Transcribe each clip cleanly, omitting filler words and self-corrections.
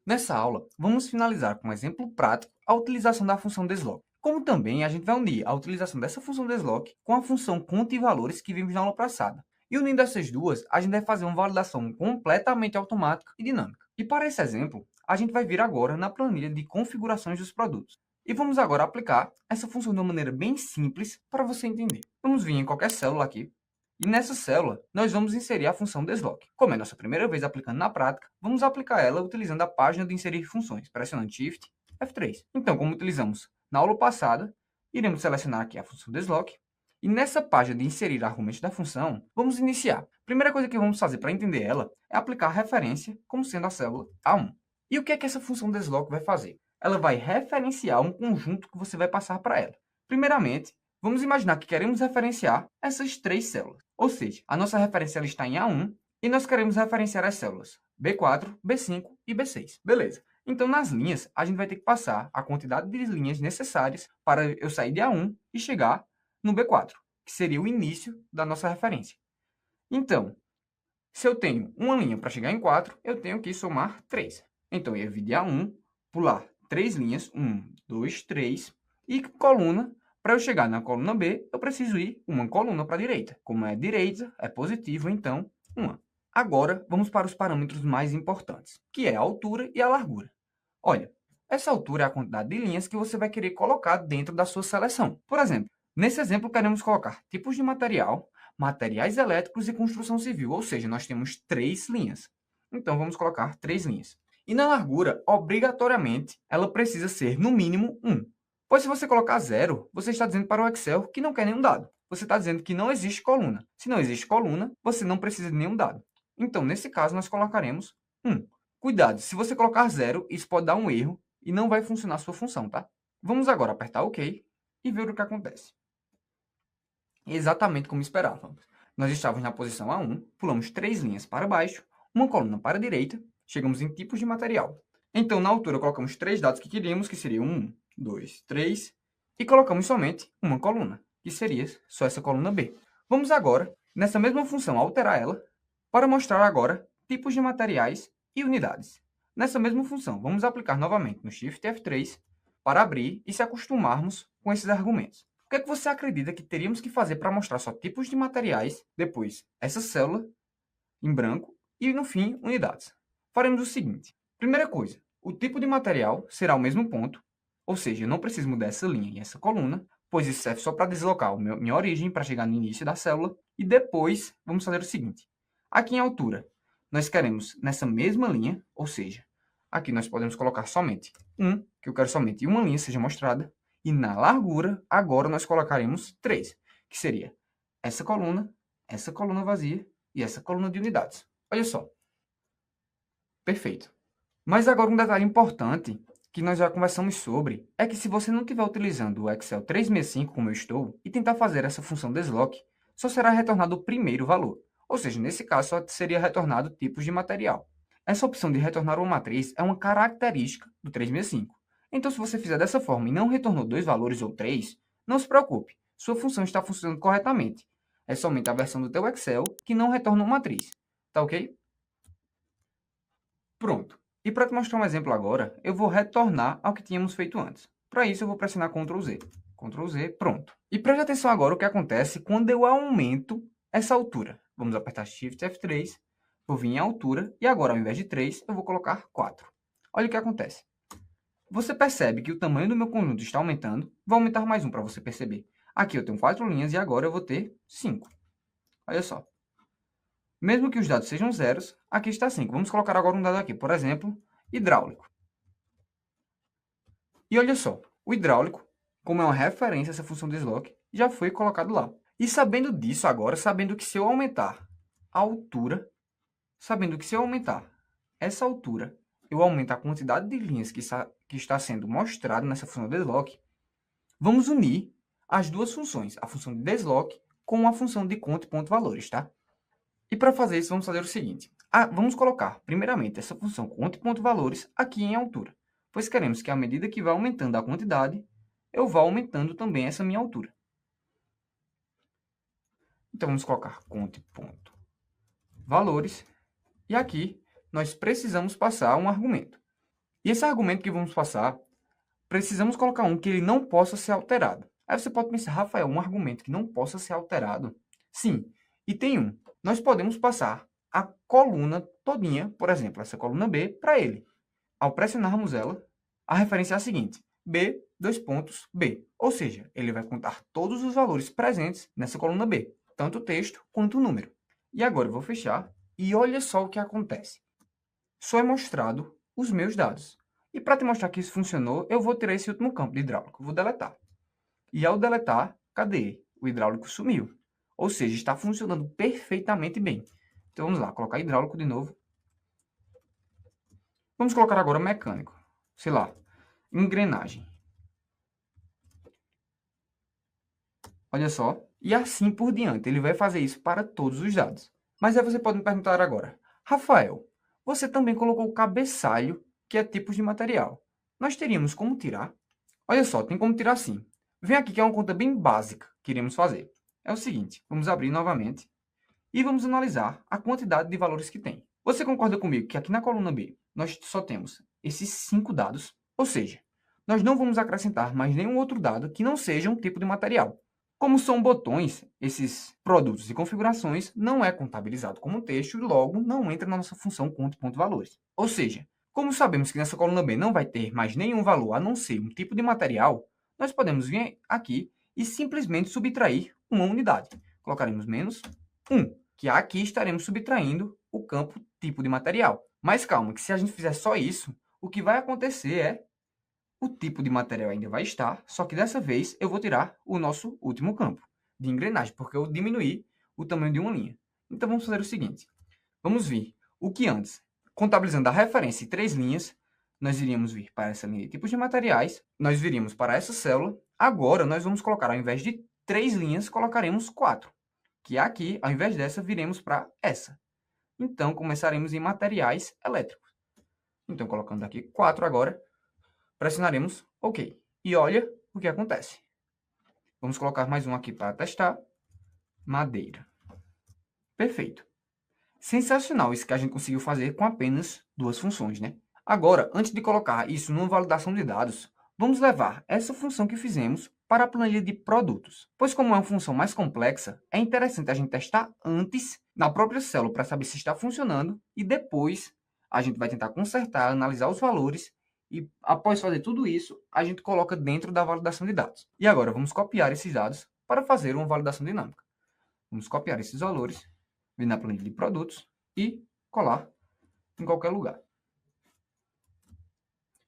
Nessa aula, vamos finalizar com um exemplo prático a utilização da função desloc. Como também a gente vai unir a utilização dessa função desloc com a função conta e valores que vimos na aula passada. E unindo essas duas, a gente vai fazer uma validação completamente automática e dinâmica. E para esse exemplo, a gente vai vir agora na planilha de configurações dos produtos. E vamos agora aplicar essa função de uma maneira bem simples para você entender. Vamos vir em qualquer célula aqui. E nessa célula, nós vamos inserir a função desloc. Como é nossa primeira vez aplicando na prática, vamos aplicar ela utilizando a página de inserir funções, pressionando Shift F3. Então, como utilizamos na aula passada, iremos selecionar aqui a função desloc. E nessa página de inserir argumentos da função, vamos iniciar. Primeira coisa que vamos fazer para entender ela é aplicar a referência como sendo a célula A1. E o que é que essa função desloc vai fazer? Ela vai referenciar um conjunto que você vai passar para ela. Primeiramente, vamos imaginar que queremos referenciar essas três células. Ou seja, a nossa referência ela está em A1 e nós queremos referenciar as células B4, B5 e B6. Beleza. Então, nas linhas, a gente vai ter que passar a quantidade de linhas necessárias para eu sair de A1 e chegar no B4, que seria o início da nossa referência. Então, se eu tenho uma linha para chegar em 4, eu tenho que somar 3. Então, eu ia dividir A1, pular 3 linhas, 1, 2, 3, e coluna. Para eu chegar na coluna B, eu preciso ir uma coluna para a direita. Como é direita, é positivo, então, uma. Agora, vamos para os parâmetros mais importantes, que é a altura e a largura. Olha, essa altura é a quantidade de linhas que você vai querer colocar dentro da sua seleção. Por exemplo, nesse exemplo, queremos colocar tipos de material, materiais elétricos e construção civil, ou seja, nós temos 3 linhas. Então, vamos colocar 3 linhas. E na largura, obrigatoriamente, ela precisa ser, no mínimo, 1. Pois se você colocar 0, você está dizendo para o Excel que não quer nenhum dado. Você está dizendo que não existe coluna. Se não existe coluna, você não precisa de nenhum dado. Então, nesse caso, nós colocaremos 1. Cuidado, se você colocar 0, isso pode dar um erro e não vai funcionar a sua função, tá? Vamos agora apertar OK e ver o que acontece. Exatamente como esperávamos. Nós estávamos na posição A1, pulamos 3 linhas para baixo, uma coluna para a direita, chegamos em tipos de material. Então, na altura, colocamos 3 dados que queríamos, que seriam 1, 2, 3, e colocamos somente uma coluna, que seria só essa coluna B. Vamos agora, nessa mesma função, alterar ela, para mostrar agora tipos de materiais e unidades. Nessa mesma função, vamos aplicar novamente no Shift F3 para abrir e se acostumarmos com esses argumentos. O que é que você acredita que teríamos que fazer para mostrar só tipos de materiais, depois essa célula em branco e, no fim, unidades? Faremos o seguinte. Primeira coisa, o tipo de material será o mesmo ponto, ou seja, eu não preciso mudar essa linha e essa coluna, pois isso serve só para deslocar minha origem para chegar no início da célula. E depois, vamos fazer o seguinte. Aqui em altura, nós queremos nessa mesma linha, ou seja, aqui nós podemos colocar somente 1, que eu quero somente uma linha seja mostrada, e na largura, agora nós colocaremos 3, que seria essa coluna vazia e essa coluna de unidades. Olha só. Perfeito. Mas agora um detalhe importante que nós já conversamos sobre é que se você não estiver utilizando o Excel 365 como eu estou e tentar fazer essa função desloc, só será retornado o primeiro valor. Ou seja, nesse caso só seria retornado tipos de material. Essa opção de retornar uma matriz é uma característica do 365. Então, se você fizer dessa forma e não retornou 2 valores ou 3, não se preocupe, sua função está funcionando corretamente. É somente a versão do teu Excel que não retorna uma matriz. Tá ok? Pronto. E para te mostrar um exemplo agora, eu vou retornar ao que tínhamos feito antes. Para isso, eu vou pressionar Ctrl Z. Ctrl Z, pronto. E preste atenção agora o que acontece quando eu aumento essa altura. Vamos apertar Shift F3, vou vir em altura, e agora, ao invés de 3, eu vou colocar 4. Olha o que acontece. Você percebe que o tamanho do meu conjunto está aumentando. Vou aumentar mais um para você perceber. Aqui eu tenho 4 linhas e agora eu vou ter 5. Olha só. Mesmo que os dados sejam zeros, aqui está 5. Vamos colocar agora um dado aqui, por exemplo, hidráulico. E olha só, o hidráulico, como é uma referência a essa função desloc, já foi colocado lá. E sabendo disso agora, sabendo que se eu aumentar a altura, sabendo que se eu aumentar essa altura, eu aumento a quantidade de linhas que está sendo mostrada nessa função desloc, vamos unir as duas funções, a função de desloc com a função de conta e ponto valores, tá? E para fazer isso, vamos fazer o seguinte. Vamos colocar, primeiramente, essa função conta e ponto valores aqui em altura, pois queremos que, à medida que vai aumentando a quantidade, eu vá aumentando também essa minha altura. Então, vamos colocar conta e ponto valores. E aqui, nós precisamos passar um argumento. E esse argumento que vamos passar, precisamos colocar um que ele não possa ser alterado. Aí você pode pensar, Rafael, um argumento que não possa ser alterado? Sim, e tem um. Nós podemos passar a coluna todinha, por exemplo, essa coluna B, para ele. Ao pressionarmos ela, a referência é a seguinte: B, dois pontos, B. Ou seja, ele vai contar todos os valores presentes nessa coluna B, tanto o texto quanto o número. E agora eu vou fechar e olha só o que acontece. Só é mostrado os meus dados. E para te mostrar que isso funcionou, eu vou tirar esse último campo de hidráulico, vou deletar. E ao deletar, cadê? O hidráulico sumiu. Ou seja, está funcionando perfeitamente bem. Então vamos lá, colocar hidráulico de novo. Vamos colocar agora mecânico. Sei lá, engrenagem. Olha só. E assim por diante. Ele vai fazer isso para todos os dados. Mas aí você pode me perguntar agora, Rafael, você também colocou o cabeçalho, que é tipos de material. Nós teríamos como tirar? Olha só, tem como tirar sim. Vem aqui que é uma conta bem básica que iremos fazer. É o seguinte, vamos abrir novamente e vamos analisar a quantidade de valores que tem. Você concorda comigo que aqui na coluna B nós só temos esses 5 dados? Ou seja, nós não vamos acrescentar mais nenhum outro dado que não seja um tipo de material. Como são botões, esses produtos e configurações não é contabilizado como texto e logo não entra na nossa função conta.valores. Ou seja, como sabemos que nessa coluna B não vai ter mais nenhum valor a não ser um tipo de material, nós podemos vir aqui e simplesmente subtrair uma unidade. Colocaremos menos 1, que aqui estaremos subtraindo o campo tipo de material. Mas calma, que se a gente fizer só isso, o que vai acontecer é o tipo de material ainda vai estar, só que dessa vez eu vou tirar o nosso último campo de engrenagem, porque eu diminuí o tamanho de uma linha. Então vamos fazer o seguinte, vamos vir o que antes, contabilizando a referência em 3 linhas, nós iríamos vir para essa linha de tipos de materiais, nós viríamos para essa célula, agora nós vamos colocar, ao invés de 3 linhas, colocaremos 4, que aqui, ao invés dessa, viremos para essa. Então, começaremos em materiais elétricos. Então, colocando aqui 4 agora, pressionaremos OK. E olha o que acontece. Vamos colocar mais um aqui para testar. Madeira. Perfeito. Sensacional isso que a gente conseguiu fazer com apenas 2 funções, né? Agora, antes de colocar isso numa validação de dados, vamos levar essa função que fizemos para a planilha de produtos. Pois como é uma função mais complexa, é interessante a gente testar antes na própria célula para saber se está funcionando e depois a gente vai tentar consertar, analisar os valores e após fazer tudo isso, a gente coloca dentro da validação de dados. E agora vamos copiar esses dados para fazer uma validação dinâmica. Vamos copiar esses valores, vir na planilha de produtos e colar em qualquer lugar.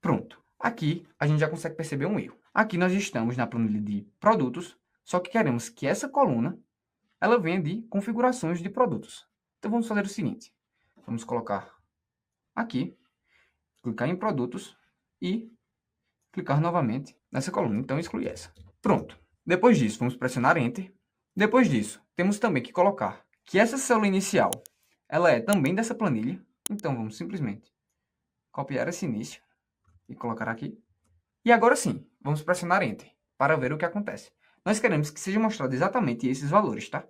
Pronto. Aqui a gente já consegue perceber um erro. Aqui nós estamos na planilha de produtos, só que queremos que essa coluna ela venha de configurações de produtos. Então vamos fazer o seguinte. Vamos colocar aqui, clicar em produtos e clicar novamente nessa coluna. Então excluir essa. Pronto. Depois disso, vamos pressionar Enter. Depois disso, temos também que colocar que essa célula inicial ela é também dessa planilha. Então vamos simplesmente copiar esse início e colocar aqui. E agora sim, vamos pressionar Enter para ver o que acontece. Nós queremos que seja mostrado exatamente esses valores, tá?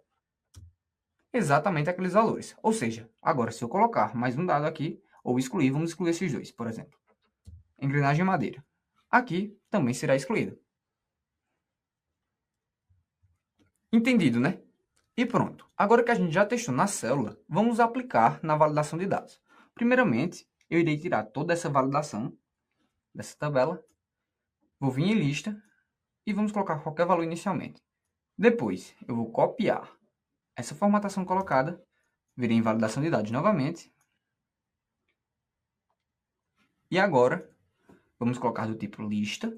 Exatamente aqueles valores. Ou seja, agora se eu colocar mais um dado aqui, ou excluir, vamos excluir esses dois, por exemplo. Engrenagem madeira. Aqui também será excluído. Entendido, né? E pronto. Agora que a gente já testou na célula, vamos aplicar na validação de dados. Primeiramente, eu irei tirar toda essa validação dessa tabela. Vou vir em lista e vamos colocar qualquer valor inicialmente. Depois, eu vou copiar essa formatação colocada, virei em validação de dados novamente. E agora, vamos colocar do tipo lista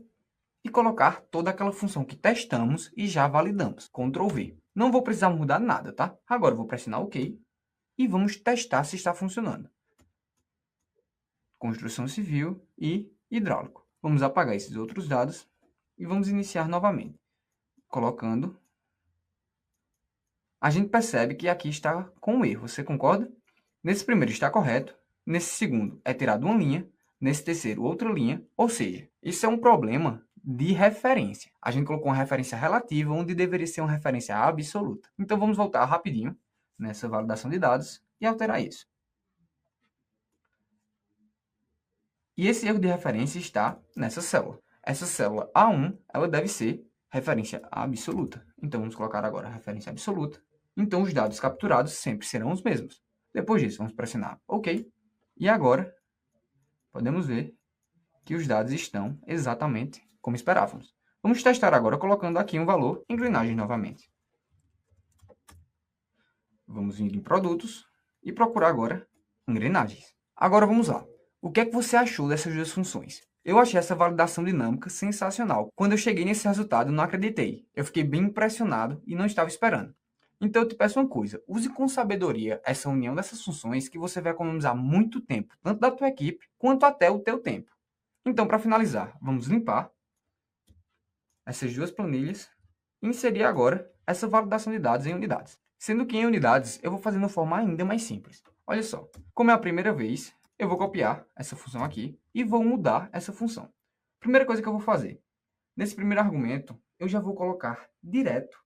e colocar toda aquela função que testamos e já validamos. Ctrl V. Não vou precisar mudar nada, tá? Agora eu vou pressionar OK e vamos testar se está funcionando. Construção civil e hidráulico. Vamos apagar esses outros dados e vamos iniciar novamente. Colocando. A gente percebe que aqui está com um erro, você concorda? Nesse primeiro está correto, nesse segundo é tirado uma linha, nesse terceiro outra linha, ou seja, isso é um problema de referência. A gente colocou uma referência relativa onde deveria ser uma referência absoluta. Então vamos voltar rapidinho nessa validação de dados e alterar isso. E esse erro de referência está nessa célula. Essa célula A1, ela deve ser referência absoluta. Então, vamos colocar agora a referência absoluta. Então, os dados capturados sempre serão os mesmos. Depois disso, vamos pressionar OK. E agora, podemos ver que os dados estão exatamente como esperávamos. Vamos testar agora colocando aqui um valor em engrenagens novamente. Vamos vir em produtos e procurar agora engrenagens. Agora vamos lá. O que é que você achou dessas duas funções? Eu achei essa validação dinâmica sensacional. Quando eu cheguei nesse resultado, eu não acreditei. Eu fiquei bem impressionado e não estava esperando. Então eu te peço uma coisa, use com sabedoria essa união dessas funções que você vai economizar muito tempo, tanto da tua equipe quanto até o teu tempo. Então, para finalizar, vamos limpar essas duas planilhas e inserir agora essa validação de dados em unidades. Sendo que em unidades eu vou fazer de uma forma ainda mais simples. Olha só, como é a primeira vez, eu vou copiar essa função aqui e vou mudar essa função. Primeira coisa que eu vou fazer, nesse primeiro argumento, eu já vou colocar direto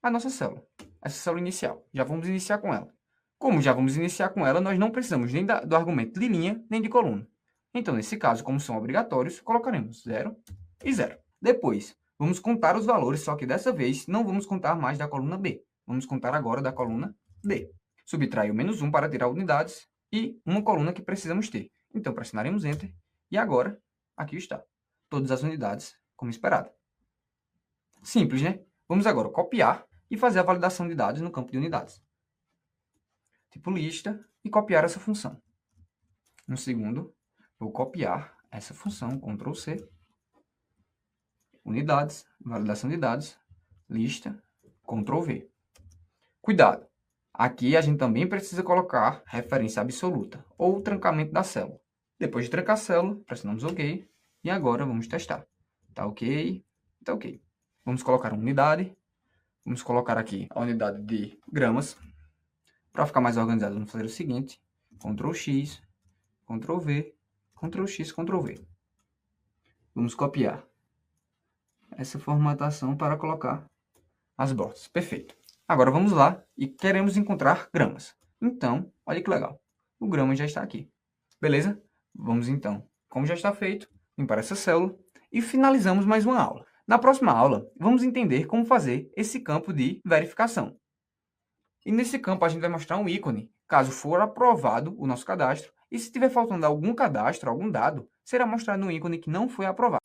a nossa célula, essa célula inicial. Já vamos iniciar com ela. Como já vamos iniciar com ela, nós não precisamos nem do argumento de linha, nem de coluna. Então, nesse caso, como são obrigatórios, colocaremos 0 e 0. Depois, vamos contar os valores, só que dessa vez não vamos contar mais da coluna B. Vamos contar agora da coluna D. Subtrair o menos 1 para tirar unidades e uma coluna que precisamos ter. Então, pressionaremos Enter e agora, aqui está. Todas as unidades como esperado. Simples, né? Vamos agora copiar e fazer a validação de dados no campo de unidades. Tipo lista e copiar essa função. No segundo, vou copiar essa função, Ctrl C, unidades, validação de dados, lista, Ctrl V. Cuidado! Aqui a gente também precisa colocar referência absoluta, ou trancamento da célula. Depois de trancar a célula, pressionamos OK, e agora vamos testar. Tá OK, tá OK. Vamos colocar uma unidade, vamos colocar aqui a unidade de gramas. Para ficar mais organizado, vamos fazer o seguinte, Ctrl X, Ctrl V, Ctrl X, Ctrl V. Vamos copiar essa formatação para colocar as bordas. Perfeito. Agora vamos lá e queremos encontrar gramas. Então, olha que legal. O grama já está aqui. Beleza? Vamos então, como já está feito, limpar essa célula e finalizamos mais uma aula. Na próxima aula, vamos entender como fazer esse campo de verificação. E nesse campo a gente vai mostrar um ícone, caso for aprovado o nosso cadastro, e se estiver faltando algum cadastro, algum dado, será mostrado um ícone que não foi aprovado.